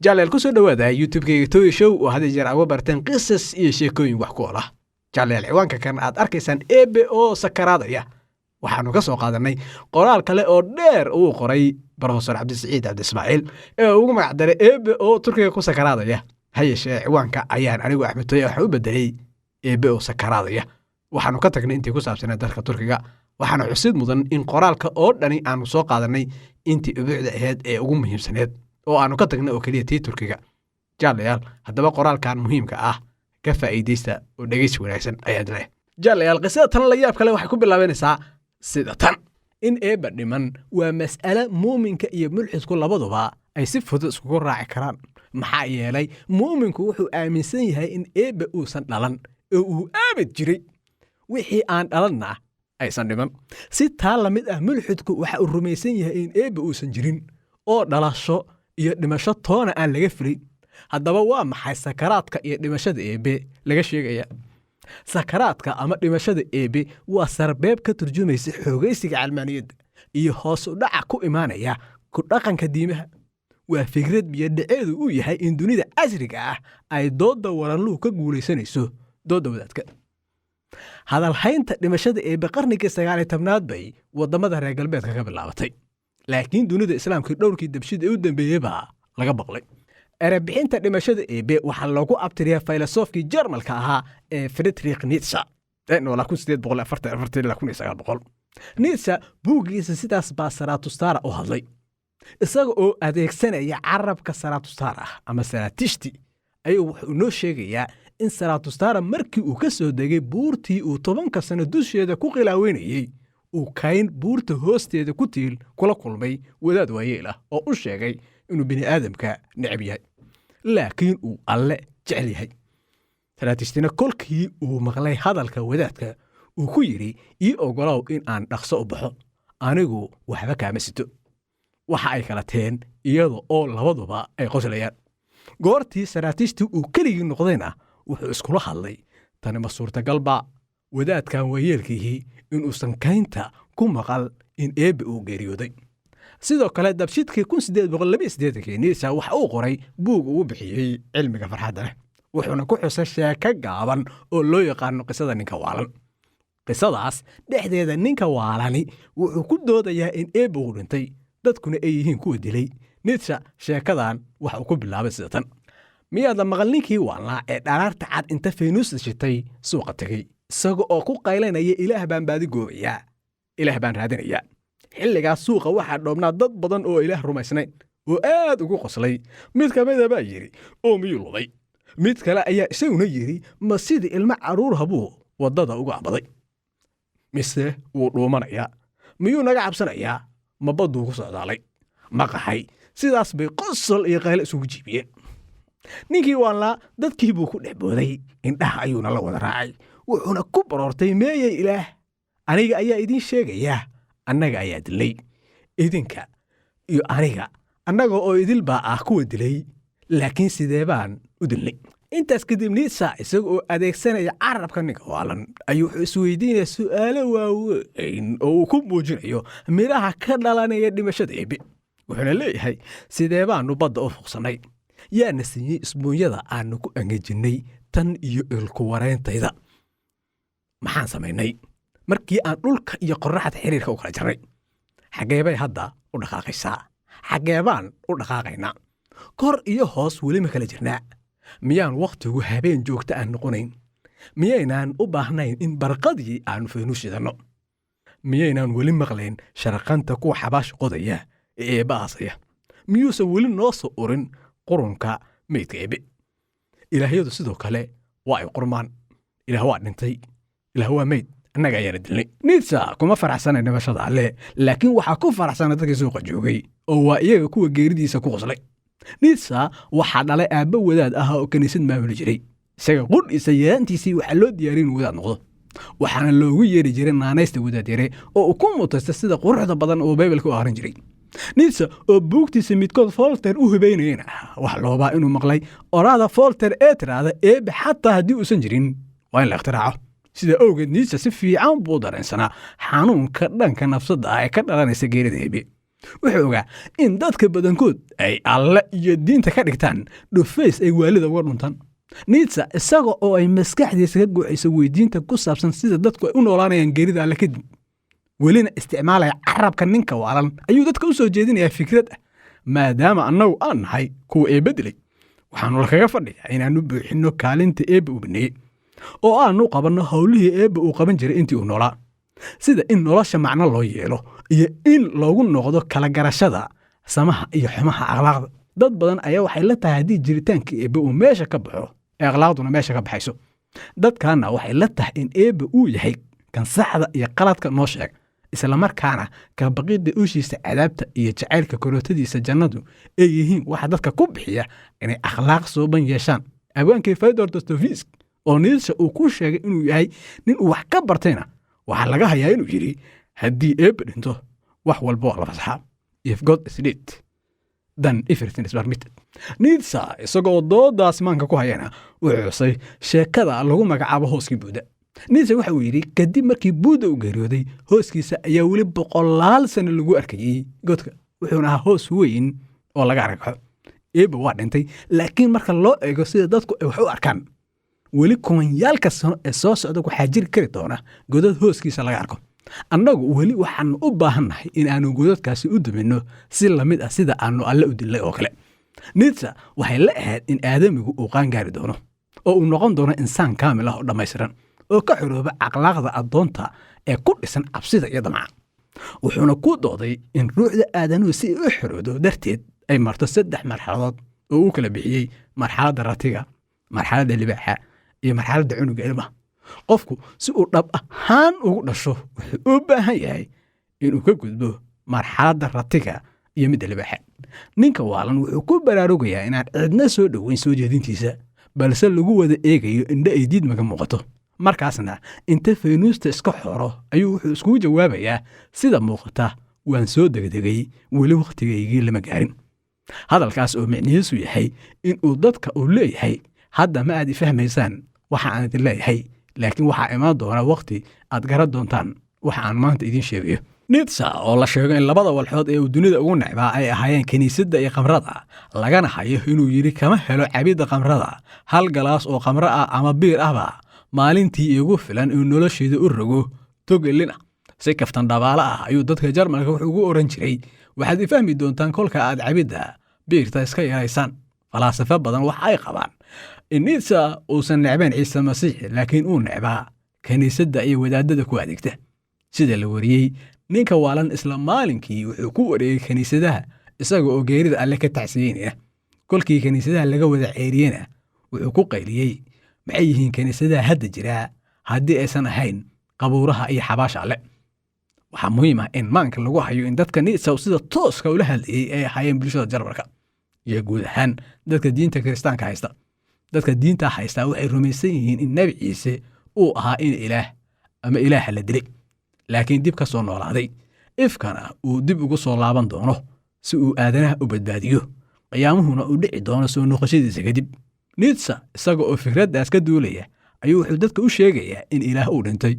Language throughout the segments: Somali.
jaaleel ku soo dhawaada youtube-kayga Toy Show oo hadda jeer uga barteen qisas iyo sheekooyin wax ku ool ah. Jaaleel ciwaanka kan aad arkaysaan Eebe oo sakaraadaya. Waxaanu ka soo qaadanay qoraal kale oo dheer uu qoray Professor Cabdisiciid Cabdi Ismaaciil ee ugu magac daray Eebe oo Turkiga ku sakaraadaya. Hay'ashee ciwaanka ayaan anigu Axmed Toy wax u bedelay Eebe oo sakaraadaya. Waxaanu ka tagnay intii ku saabsanaa dalka Turkiga. Waxaana xusid mudan in qoraalka oo dhani aanu soo qaadanay intii ubuucda ahayd ee ugu muhiimsaneed oo aanu ka tagnay oo kaliya tii Turkiga. Jaalayaal haddaba qoraalkan muhiimka ah ka faa'iideysta oo dhageysi wanaagsan ayaad leh. Jaalayaal qisada tan la yaab kale waxay ku bilaabanaysaa sida tan in Eebe dhiman waa mas'ala muuminka iyo mulxidku labaduba ay si fudud iskugu raaci karaan. Maxaa yeelay muuminku wuxuu aaminsan yahay in Eebe uusan dhalan oo uu aabid jiray wixii aan dhalanna aysan dhiman. Si taa la mid ah mulxidku waxa uu rumaysan yahay in Eebe uusan jirin oo dhalasho iyo dhimasho toona aan laga filay. Haddaba waa maxay sakaraadka iyo dhimashada Eebe laga sheegaya? Sakaraadka ama dhimashada Eebe waa sarbeeb ka turjumaysa xoogaysiga calmaaniyadda iyo hoos u dhaca ku imaanaya ku dhaqanka diimaha. Waa fikrad biyadhaceedu uu yahay in dunida casriga ah ay doodda waranluhu ka guulaysanayso doodda wadaadka. Hadalhaynta dhimashada Eebe qarnigii 19aad bay wadamada reer galbeedka ka bilaabatay. Laakiin dunida islaamka dhowrkii dabshid ee u dambeeyay baa laga baqlay. Erebixinta dhimashada Eebe waxaa lagu abtiriyaa filosoofkii Jarmalka ahaa ee Friedrich Nietzsche ee noolaa 1844-1900. Nietzsche buuggiisa sidaas baa Zarathustra u hadlay, isaga oo adeegsanaya carabka Zarathustra ama Zaratishti ayuu wuxuu noo sheegayaa in Zarathustra markii uu ka soo degay buurtii uu 10 sano dusheeda ku qilaaweynayay uu kayn buurta hoosteeda ku tiil kula kulmay wadaad waayeel ah oo u sheegay inuu bini aadamka necab yahay laakiin uu alle jecel yahay. Zaratishtina kolkii uu maqlay hadalka wadaadka uu ku yiri ii ogolow in aan dhaqso u baxo anigu waxba kaama sito. Waxa ay kala teen iyada oo labaduba ay qoslayaan. Goortii Zaratishti uu keligii noqdayna wuxuu iskula hadlay tani ma suurtagalba wadaadkan waayeelkii inuusan kaynta ku maqal in Eebe uu geeriyooday. sidoo kale dabshidkii 1882 Nietzsche waxa uu qoray buug uu bixiyay cilmiga farxadda leh wuxuuna ku xusay sheeko gaaban oo loo yaqaan qisada ninka waalan. Qisadaas dhexdeeda ninka waalani wuxuu ku doodayaa in Eebe uu dhintay dadkuna ay yihiin kuwa dilay. Nietzsche sheekadan waxa uu ku bilaabay sida tan: miyaad maqal ninkii waalnaa ee dharaarta cad inta Feynuus shitay suuqa tagay isaga oo ku qaylanaya ilaah baan baadi goobayaa ilaah baan raadinayaa. xilligaas suuqa waxaa dhoobnaa dad badan oo ilaah rumaysnayn oo aad ugu qoslay. Mid ka mid ah baa yiri oo miyuu luday. Mid kale ayaa isaguna yiri ma sidii ilmo caruur habuu wadada uga cabaday mise wuu dhuumanayaa miyuu naga cabsanayaa ma baduu ku socdaalay ma qaxay. sidaas bay qosol iyo qayl isugu jiibiyeen. ninkii waalnaa dadkii buu ku dhex booday indhaha ayuuna la wada raacay wuxuuna ku baroortay meeyay ilaah aniga ayaa idin sheegaya annaga ayaa dilay idinka iyo aniga annaga oo idil baa ah kuwa dilay laakiin sidee baan u dilnay. intaas kadib Nietzsche isaga oo adeegsanaya carabka ninka waalan ayuu isweydiinaya su'aalo waaweyn oo uu ku muujinayo miraha ka dhalanaya dhimashada Eebe. wuxuuna leeyahay sidee baanu badda u fuqsanay yaa nasiiyey isbuunyada aanu ku angajinay tan iyo ilku wareentayda maxaan samaynay markii aan dhulka iyo qorraxda xiriirka u kala jarnay xagee bay hadda u dhaqaaqaysaa xagee baan u dhaqaaqaynaa kor iyo hoos weli ma kala jirnaa miyaan waqtigu habeen joogta aan noqonayn miyaynaan u baahnayn in barqadii aanu Feynuus shidanno miyaynaan weli maqlayn sharqanta kuwa xabaash qodaya ee Eebe aasaya miyuusan weli noo soo urin qurunka meydka Eebe. ilaahyadu sidoo kale waa ay qurmaan ilaah waa dhintay ilaah waa meyd annaga ayaana dilnay. Nietzsche kuma faraxsanay dhimashada alle laakiin waxaa ku faraxsanay dadkii suuqa joogay oo waa iyaga kuwa geeridiisa ku qoslay. Nietzsche waxaa dhalay aabba wadaad ah oo kaniisad maamuli jiray isaga qudhiisa yaantiisii waxaa loo diyaariyay inuu wadaad noqdo waxaana loogu yeeri jiray naanaysta wadaad yare oo uu ku mutaysta sida quruxda badan oo Bible-ka u akhrin jiray. Nietzsche oo buugtiisa midkood Voltaire u hubeynayna wax loobaa inuu maqlay oraada Voltaire ee tiraahda Eebe xataa haddii uusan jirin waa in la ikhtiraco. sida awgeed Nietzsche si fiican buu dareensanaa xanuunka dhanka nafsadda ah ee ka dhalanaysa geerida Eebe. wuxuu ogaa in dadka badankood ay alle iyo diinta ka dhigtaan dhufays ay waalida uga dhuntaan. Nietzsche isaga oo ay maskaxdiisa ka guuxayso weydiinta ku saabsan sida dadku ay u noolaanayaan geerida alle kadib, welina isticmaalaya carabka ninka waalan, ayuu dadka u soo jeedinayaa fikrad ah maadaama annagu aan nahay kuwa ee bedelay, waxaanu lakaga fadhiyaa inaanu buuxinno kaalinta eebbe uu baneeyey oo aanu qabanno howlihii eebbe uu qaban jiray intii uu noolaa, sida in nolosha macno loo yeelo iyo in loogu noqdo kala garashada samaha iyo xumaha akhlaaqda. dad badan ayaa waxay la tahay haddii jiritaanka eebbe uu meesha ka baxo ee akhlaaqduna meesha ka baxayso. dadkaana waxay la tahay in eebbe uu yahay kan saxda iyo qaladka noo sheeg, isla markaana ka baqidda ushiisa cadaabta iyo jacaylka korootadiisa jannadu ay yihiin waxa dadka ku bixiya inay akhlaaq sooban yeeshaan. abwaankii Fyodor Dostoevsky oo Nietzsche uu ku sheegay inuu yahay nin uu wax ka bartayna waxaa laga hayaa inuu yidhi haddii eebbe dhinto wax walba waa la fasaxaa. If God is dead, then everything is permitted. Nietzsche isagoo doodaas maanka ku hayana wuxuu xusay sheekada lagu magacaabo hooskii Buuda. Nietzsche waxa uu yidhi kadib markii Buuda uu geeriyooday, hooskiisa ayaa weli 100 sano lagu arkayay godka, wuxuuna ahaa hoos weyn oo laga arkayo. eebbe waa dhintay, laakiin marka loo eego sida dadku ay wax u arkaan, weli kumanyaalka sano ee soo socda waxaa jiri kari doona godad hooskiisa laga arko. annagu weli waxaanu u baahannahay in aanu godadkaasi u duminno si lamid ah sida aanu alle u dilay oo kale. Nietzsche waxay la ahayd in aadamigu uu qaangaari doono oo uu noqon doono insaan kaamil ah oo dhammaystiran oo ka xorooba akhlaaqda addoonta ee ku dhisan cabsida iyo damaca. wuxuuna ku dooday in ruuxda aadanuhu si ay u xoroodo darteed ay marto 3 marxaladood oo uu kala bixiyey marxaladda ratiga, marxaladda libaaxa iyo marxaladda cunuga ilmaha. qofku si uu dhab ahaan ugu dhasho wuxuu u baahan yahay inuu ka gudbo marxaladda ratiga iyo midda libaaxa. ninka waalan wuxuu ku baraarugayaa inaan cidna soo dhoweyn soo jeedintiisa, balse lagu wada eegayo indha ay diidmaga muuqato. markaasna inta faynuusta iska xoro ayuu wuxuu iskugu jawaabayaa sida muuqata waan soo degdegay, weli wakhtigaygii lama gaarin. hadalkaas oo micnihiisu yahay inuu dadka uu leeyahay hadda ma aad ifahmaysaan waxa aan idin leeyahay, laakiin waxaa imaan doona wakhti aad garan doontaan waxa aan maanta idiin sheegayo. Nietzsche oo la sheego in labada walxood ee uu dunida ugu necbaa ay ahaayeen kiniisadda iyo khamrada, lagana hayo inuu yidhi kama helo cabidda khamrada 1 galaas oo khamro ah ama biir ahba maalintii igu filan inuu nolosheeda u rogo togelina. si kaftan dhabaala ah ayuu dadka Jarmalka wuxuu ugu oran jiray waxaad ifahmi doontaan kolka aad cabidda biirta iska yaraysaan. falaasafo badan waxa ay qabaan in Nietzsche uusan necbayn Ciise Masiix, laakiin uu necbaa kiniisadda iyo wadaadada ku adeegta. sida la wariyey, ninka waalan isla maalinkii wuxuu ku wareegay kiniisadaha isaga oo geerida alle ka tacsiyeynaya. kolkii kiniisadaha laga wada ceeriyena wuxuu ku qayliyey maxay yihiin kiniisadaha hadda jira haddii aysan ahayn qabuuraha iyo xabaasha alle. waxaa muhiim ah in maanka lagu hayo in dadka Nietzsche sida tooska ula hadlayay ay ahaayeen bulshada Jarmalka iyo guud ahaan dadka diinta kiristaanka haysta. dadka diinta haysta waxay rumaysan yihiin in Nabi Ciise uu ahaa in ilaah ama ilaaha la dilay, laakiin dib ka soo noolaaday, ifkana uu dib ugu soo laaban doono si uu aadanaha u badbaadiyo, qiyaamuhuna u dhici doono soo noqoshadiisa kadib. Nietzsche isaga oo fikraddaas ka duulaya ayuu wuxuu dadka u sheegayaa in ilaah uu dhintay,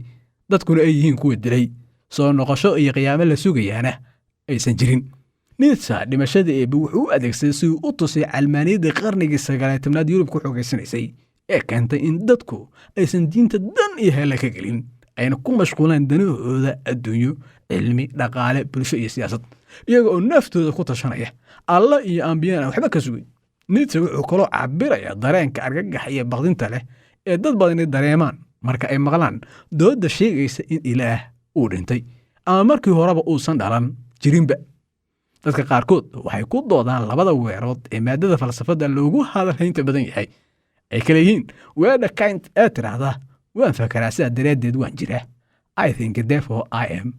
dadkuna ay yihiin kuwa dilay, soo noqosho iyo qiyaamo la sugayaana aysan jirin. Nietzsche dhimashada eebbe wuxuu u adeegsaday si uu u tusay calmaaniyadda qarnigii 19aad Yurub ku xogaysanaysay ee keentay in dadku aysan diinta dan iyo hele ka gelin, ayna ku mashquulaan danahooda adduunyo, cilmi, dhaqaale, bulsho iyo siyaasad, iyaga oo naftooda ku tashanaya alla iyo ambiyana waxba ka sugay. Nietzsche wuxuu kaloo cabirayaa dareenka argagax iyo baqdinta leh ee dad badani dareemaan marka ay maqlaan doodda sheegaysa in ilaah uu dhintay ama markii horeba uusan dhalan jirinba. dadka qaarkood waxay ku doodaan labada weerood ee maadada falsafada loogu hadalhaynta badan yahay ay kala yihiin weedha Kant ee tiraahda waan fakaraa sida dareedeed waan jiraa, I think therefore I am,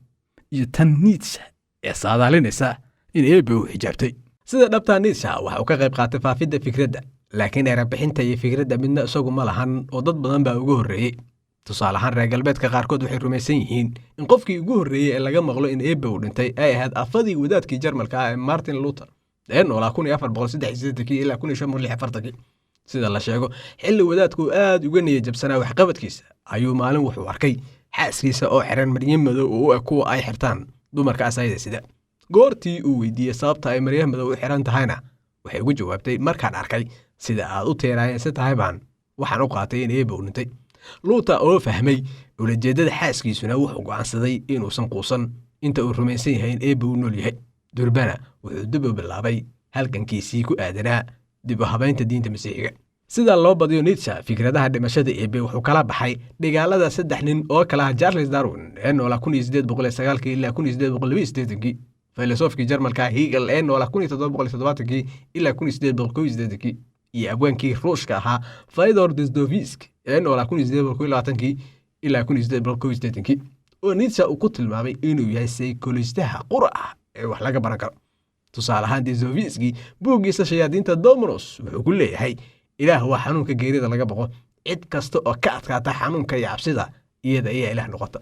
iyo tan Nietzsche ee saadaalinaysa in eebbe uu xijaabtay. sida dhabta Nietzsche waxa uu ka qayb qaatay faafidda fikradda, laakiin erebixinta iyo fikradda midna isagu ma lahan oo dad badan baa ugu horreeyey. tusaale ahaan reer galbeedka qaarkood waxay rumaysan yihiin in qofkii ugu horreeyey ee laga maqlo in eebbe uu dhintay ay ahayd afadii wadaadkii Jarmalka ah ee Martin Luther ee noolaa 1483 ilaa 1546. sida la sheego, xilli wadaadku aad uga niyad jabsanaa waxqabadkiisa ayuu maalin wuxuu arkay xaaskiisa oo xiran maryin madow oo u eg kuwa ay xirtaan dumarka asayda sida, goortii uu weydiiyey sababta ay maryaha madow u xiran tahayna waxay ugu jawaabtay markaan arkay sida aad u teeraayeense tahay baan waxaan u qaatay in eebba u dhintay. luuta oo fahmay ulajeeddada xaaskiisuna wuxuu go'aansaday inuusan quusan inta uu rumaysan yahay in eebba uu nool yahay. durbana wuxuu dib u bilaabay halgankiisii ku aadanaa dib u habaynta diinta masiixiga. sida loo badiyo Nietzsche fikradaha dhimashada eebbe wuxuu kala baxay dhigaalada 3 nin oo kala ah Charles Darwin ee noolaa 1809 ilaa 1882, filosofkii Jarmalka Hegel ee noolaa 1770 ilaa 1881, iyo abwaankii Ruushka ahaa Fyodor Dostoevsky ee noolaa 1820 ilaa 1881, oo Nietzsche uu ku tilmaamay inuu yahay saykolojista qura ah ee wax laga baran karo. tusaale ahaan Dostoevsky buuggiisa Shayaadiinta Dominus wuxuu ku leeyahay ilaah waa xanuunka geerida laga baqo, cid kasta oo ka adkaata xanuunka iyo cabsida iyada ayaa ilaah noqota.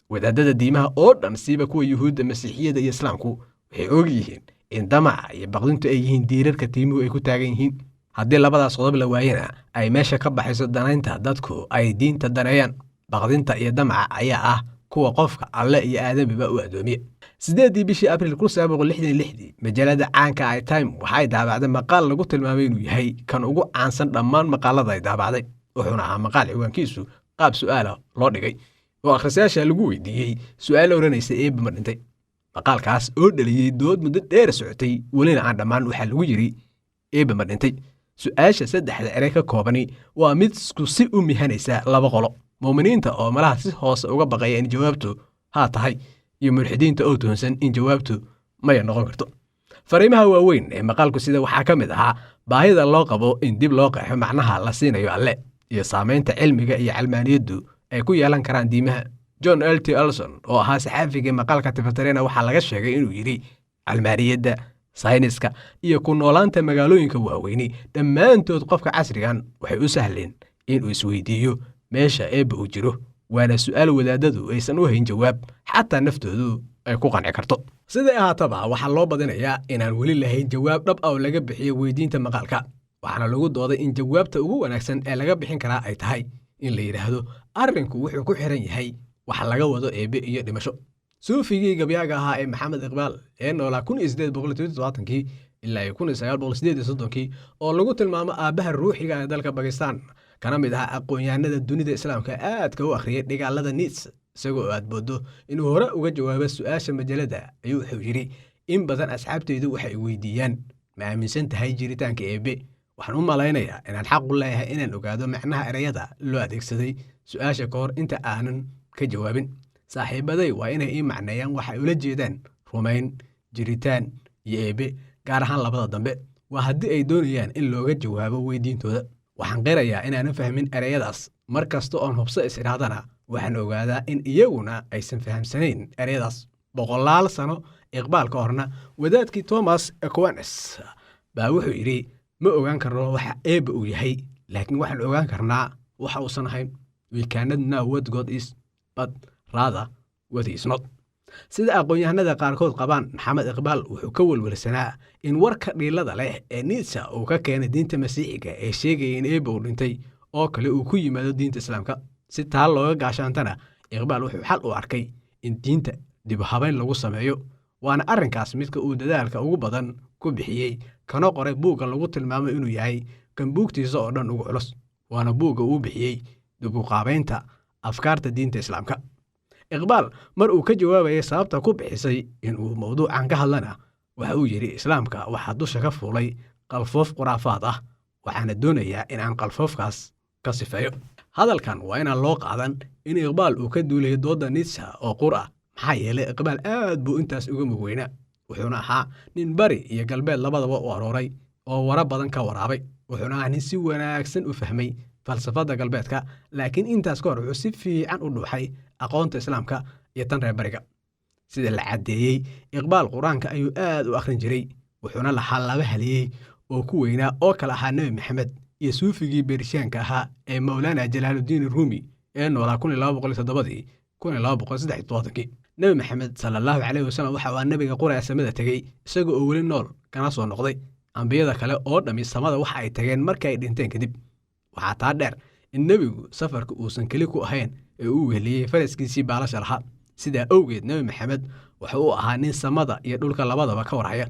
wadaadada diimaha oo dhan siiba kuwa yuhuudda, masiixiyada iyo islaamku waxay og yihiin in damaca iyo baqdintu ay yihiin diirarka tiimuhu ay ku taagan yihiin. haddii labadaas qodob la waayana ay meesha ka baxayso danaynta dadku ay diinta daneeyaan. baqdinta iyo damaca ayaa ah kuwa qofka alle iyo aadamiba u adoomiya. 8 bishii Abriil 1966 majallada caanka ah Time waxay daabacday maqaal lagu tilmaamay inuu yahay kan ugu caansan dhammaan maqaalada ay daabacday. wuxuuna ahaa maqaal ciwaankiisu qaab su'aala loo dhigay oo akhrisayaasha lagu weydiiyey su'aal oranaysa eebba ma dhintay. maqaalkaas oo dhaliyey dood muddo dheer socotay welina aan dhammaan waxaa lagu yiri eebba ma dhintay. su'aasha 3 eray ka koobani waa mid isku si u mihanaysa laba qolo: muuminiinta oo malaha si hoose uga baqaya in jawaabtu haa tahay, iyo mulxidiinta oo toonsan in jawaabtu maya noqon karto. fariimaha waaweyn ee maqaalku sida waxaa ka mid ahaa baahida loo qabo in dib loo qeexo macnaha la siinayo alle iyo saamaynta cilmiga iyo calmaaniyaddu ay ku yeelan karaan diimaha. John L. T. Olson oo ahaa saxaafigii maqaalka tifatirena waxaa laga sheegay inuu yidhi calmaaniyadda, sayniska iyo ku noolaanta magaalooyinka waaweyni dhammaantood qofka casrigan waxay u sahleen inuu isweydiiyo meesha eebba uu jiro, waana su'aal wadaadadu aysan u hayn jawaab xataa naftoodu ay ku qanci karto. siday ahaataba waxaa loo badinayaa inaan weli lahayn jawaab dhab ah oo laga bixiyo weydiinta maqaalka, waxaana lagu dooday in jawaabta ugu wanaagsan ee laga bixin karaa ay tahay in la yidhaahdo arrinku wuxuu ku xiran yahay waxa laga wado eebbe iyo dhimasho. suufigii gabyaaga ahaa ee Maxamed Iqbaal ee noolaa 1877 ilaa 1938 oo lagu tilmaamo aabbaha ruuxiga ee dalka Bakistan, kana mid ah aqoon-yahanada dunida islaamka aadka u akhriyay dhigaalada Nietzsche, isagoo aad moodo inuu hore uga jawaabo su'aasha majallada ayuu wuxuu yidhi in badan asxaabteydu waxay weydiiyaan ma aaminsan tahay jiritaanka eebbe. waxaan u malaynayaa inaan xaq u leeyahay inaan ogaado macnaha erayada loo adeegsaday su'aasha ka hor inta aanan ka jawaabin. saaxiibaday waa inay ii macneeyaan waxa ay ula jeedaan rumayn, jiritaan iyo eebbe, gaar ahaan labada dambe. waa haddii ay doonayaan in looga jawaabo weydiintooda. waxaan qirayaa inaanan fahmin erayadaas. mar kasta oon hubso is-idhaahdana waxaan ogaadaa in iyaguna aysan fahamsanayn erayadaas. 100 sano Iqbaal ka horna wadaadkii Thomas Aquinas baa wuxuu yidhi ma ogaan karno waxa eebba uu yahay, laakiin waxaan ogaan karnaa waxa uusan ahayn. We cannot know what God is, but rather what he is not. sida aqoon-yahanada qaarkood qabaan, Maxamed Iqbaal wuxuu ka walwalsanaa in warka dhiilada leh ee Nietzsche uu ka keenay diinta masiixiga ee sheegaya in eebba uu dhintay oo kale uu ku yimaado diinta islaamka. si taa looga gaashaantana Iqbaal wuxuu xal u arkay in diinta dib u habayn lagu sameeyo, waana arrinkaas midka uu dadaalka ugu badan ku bixiyey, kana qoray buugga lagu tilmaamay inuu yahay kan buugtiisa oo dhan ugu culus, waana buugga uu bixiyey dib u qaabaynta afkaarta diinta islaamka. Iqbaal mar uu ka jawaabayay sababta ku bixisay inuu mawduucan ka hadlana waxa uu yidhi islaamka waxaa dusha ka fuulay qalfoof khuraafaad ah, waxaana doonayaa in aan qalfoofkaas ka sifeeyo. hadalkan waa inaan loo qaadan in Iqbaal uu ka duulay dooda Nietzsche oo qur ah, maxaa yeelay Iqbaal aad buu intaas uga mugweynaa. wuxuuna ahaa nin bari iyo galbeed labadaba u arooray oo wara badan ka waraabay. wuxuuna ahaa nin si wanaagsan u fahmay falsafada galbeedka, laakiin intaas ka hor wuxuu si fiican u dhuuxay aqoonta islaamka iyo tan reer bariga. sida la caddeeyey, Iqbaal quraanka ayuu aad u akhrin jiray, wuxuuna lahaa laba haliyey oo ku weynaa oo kala ahaa Nabi Maxamed iyo suufigii Beershiyaanka ahaa ee Mawlaana Jalaaludiin Ruumi ee noolaa 1207 1273. Nabi Maxamed sallallahu alayhi wasallam waxa uu nabiga qura samada tagay isagoo oo weli nool kana soo noqday. ambiyada kale oo dhami samada waxa ay tageen markay ay dhinteen kadib. waxaa taa dheer in nabigu safarka uusan keli ku ahayn ee uu weheliyey faraskiisii baalasha lahaa. sidaa awgeed Nabi Maxamed wuxuu u ahaa nin samada iyo dhulka labadaba ka warhaya.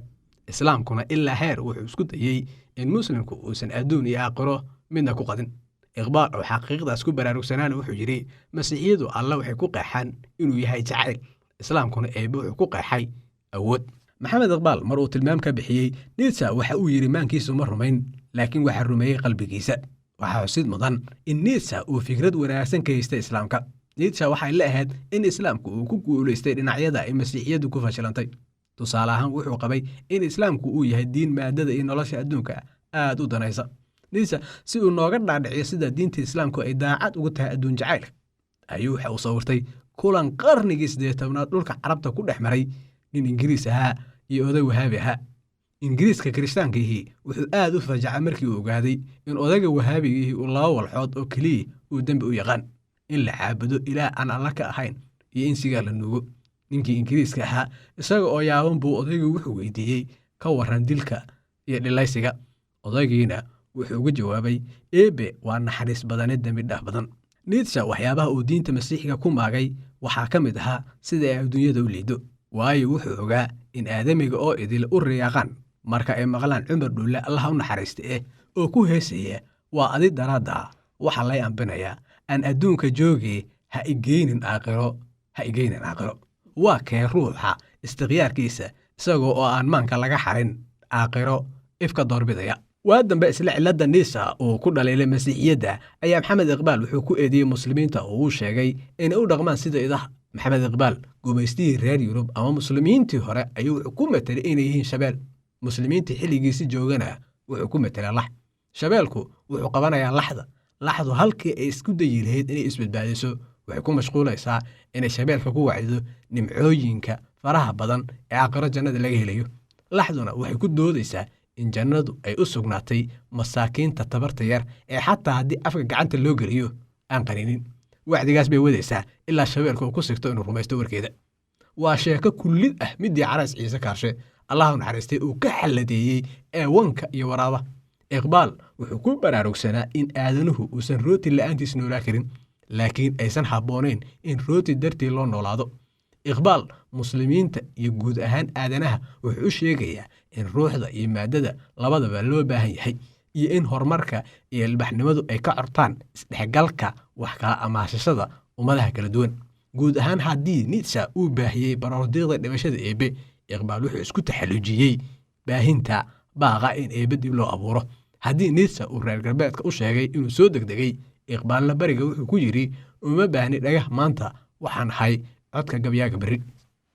islaamkuna ilaa heer wuxuu isku dayey in muslimku uusan adduun iyo aakhiro midna ku qadin. iqbaal oo xaqiiqdaas ku baraarugsanaana wuxuu yidhi masiixiyadu alla waxay ku qeexaan inuu yahay jacayl, islaamkuna eebbe wuxuu ku qeexay awood. maxamed iqbaal mar uu tilmaam ka bixiyey Nietzsche waxa uu yidhi maankiisu ma rumayn, laakiin waxaa rumeeyey qalbigiisa. waxaa xusid mudan in Nietzsche uu fikrad wanaagsan ka haystay islaamka. Nietzsche waxay la ahayd in islaamku uu ku guulaystay dhinacyada ay masiixiyadu ku fashilantay. tusaale ahaan wuxuu qabay in islaamku uu yahay diin maadada iyo nolosha adduunka aad u danaysa. Nietzsche si uu nooga dhaadhiciyo sida diinta islaamku ay daacad ugu tahay adduun jacayl ayuu waxa uu sawirtay kulan qarnigii 18aad dhulka carabta ku dhex maray nin Ingiriis ahaa iyo oday wahaabi ahaa. Ingiriiska kirishtaankiihii wuxuu aad u fajacay markii uu ogaaday in odayga wahaabigiihii uu laba walxood oo keliya uu dembi u yaqaan: in la caabudo ilaah aan alla ka ahayn iyo in sigaa la nuugo. ninkii Ingiriiska ahaa isaga oo yaaban buu odaygu wuxuu weydiiyey ka waran dilka iyo dhilaysiga. odaygiina wuxuu uga jawaabay eebe waa naxariis badane dembi dhaaf badan. Nietzsche waxyaabaha uu diinta masiixiga ku maagay waxaa ka mid ahaa sida ay adduunyada u liido, waayo wuxuu ogaa in aadamiga oo idil u riyaaqaan marka ay maqlaan Cumar Dhulle Allah u naxariista oo ku heesaya waa adi daraada waxa lay ambinayaa aan adduunka joogay ha igeynin aakhiro. waa kee ruuxa istiqyaarkiisa isagoo oo aan maanka laga xarin aakhiro ifka doorbidaya. waa dambe isla cilada Nietzsche oo ku dhaleelay masiixiyadda ayaa maxamed iqbaal wuxuu ku eedeeyey muslimiinta oo uu sheegay inay u dhaqmaan sida idaha. maxamed iqbaal gumaystihii reer Yurub ama muslimiintii hore ayuu wuxuu ku metelay inay yihiin shabeel. muslimiintii xilligiisii joogana wuxuu ku metelay lax. shabeelku wuxuu qabanayaa laxdu halkii ay isku dayi lahayd inay isbadbaadiso waxay ku mashquulaysaa inay shabeelka ku wacdido nimcooyinka faraha badan ee aakhiro jannada laga helayo. laxduna waxay ku doodaysaa in jannadu ay u sugnaatay masaakiinta tabarta yar ee xataa haddii afka gacanta loo geliyo aan qarinin. wacdigaas bay wadaysaa ilaa shabeelka uu ku sigto inuu rumaysto warkeeda. waa sheeko kullid ah midii Caras Ciise Kaarshe Allah u naxariistay uu ka xaladeeyey eewanka iyo waraaba. iqbaal wuxuu ku baraarugsanaa in aadanuhu uusan rooti la'aantiis noolaa karin, laakiin aysan habboonayn in rooti dartii loo noolaado. iqbaal muslimiinta iyo guud ahaan aadanaha wuxuu u sheegayaa in ruuxda iyo maadada labadaba loo baahan yahay, iyo in horumarka iyo ilbaxnimadu ay ka cortaan isdhexgalka wax kala amaashashada ummadaha kala duwan. guud ahaan haddii Nietzsche uu baahiyey baroordiiqda dhimashada eebe, iqbaal wuxuu isku taxallujiyey baahinta baaqa in eebe dib loo abuuro. haddii Nietzsche uu reer galbeedka u sheegay inuu soo degdegay, iqbaalna bariga wuxuu ku yidhi uma baahni dhagax maanta, waxaan ahay codka gabyaaga berri.